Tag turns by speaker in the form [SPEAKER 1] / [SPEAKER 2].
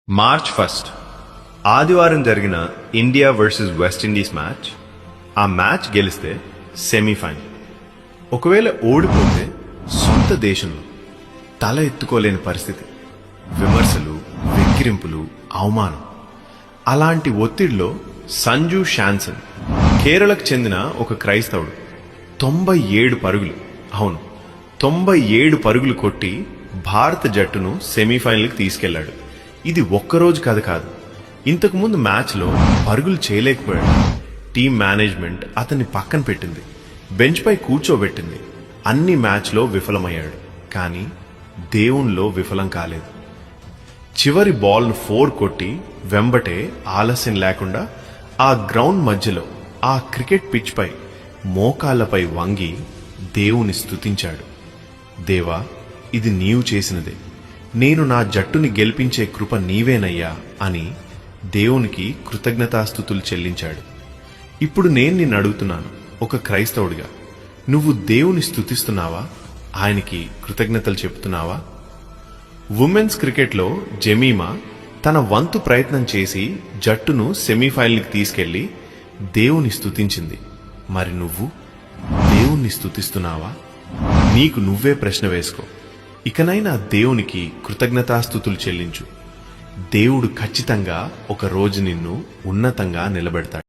[SPEAKER 1] March 1 ఆదివారం జరిగిన India versus West Indies match. ఆ మ్యాచ్ గెలిస్తే సెమీఫైనల్. ఒకవేళ ఓడిపోతే సొంత దేశంలో తల ఎత్తుకోలేని పరిస్థితి, విమర్శలు, వెక్కిరింపులు, అవమానం. అలాంటి ఒత్తిడిలో సంజు శాంసన్, కేరళకు చెందిన ఒక క్రైస్తవుడు 97 పరుగులు, అవును 97 పరుగులు కొట్టి భారత జట్టును సెమీఫైనల్కి తీసుకెళ్లాడు. ఇది ఒక్కరోజు కథ కాదు. ఇంతకుముందు మ్యాచ్లో పరుగులు చేయలేకపోయాడు. టీం మేనేజ్మెంట్ అతన్ని పక్కన పెట్టింది, బెంచ్ పై కూర్చోబెట్టింది. అన్ని మ్యాచ్లో విఫలమయ్యాడు, కానీ దేవునిలో విఫలం కాలేదు. చివరి బాల్ను 4 కొట్టి వెంబటే ఆలస్యం లేకుండా ఆ గ్రౌండ్ మధ్యలో ఆ క్రికెట్ పిచ్ పై మోకాళ్లపై వంగి దేవుని స్తుతించాడు. దేవా, ఇది నీవు చేసినదే, నేను నా జట్టుని గెలిపించే కృప నీవేనయ్యా అని దేవునికి కృతజ్ఞతాస్తుతులు చెల్లించాడు. ఇప్పుడు నేను నిన్ను అడుగుతున్నాను, ఒక క్రైస్తవుడిగా నువ్వు దేవుని స్తుతిస్తున్నావా? ఆయనకి కృతజ్ఞతలు చెప్తున్నావా? ఉమెన్స్ క్రికెట్లో జమీమా తన వంతు ప్రయత్నం చేసి జట్టును సెమీఫైనల్కి తీసుకెళ్లి దేవుని స్తుతించింది. మరి నువ్వు దేవుణ్ణి స్తుతిస్తున్నావా? నీకు నువ్వే ప్రశ్న వేసుకో. ఇకనైనా దేవునికి కృతజ్ఞతాస్తుతులు చెల్లించు. దేవుడు ఖచ్చితంగా ఒక రోజు నిన్ను ఉన్నతంగా నిలబెడతాడు.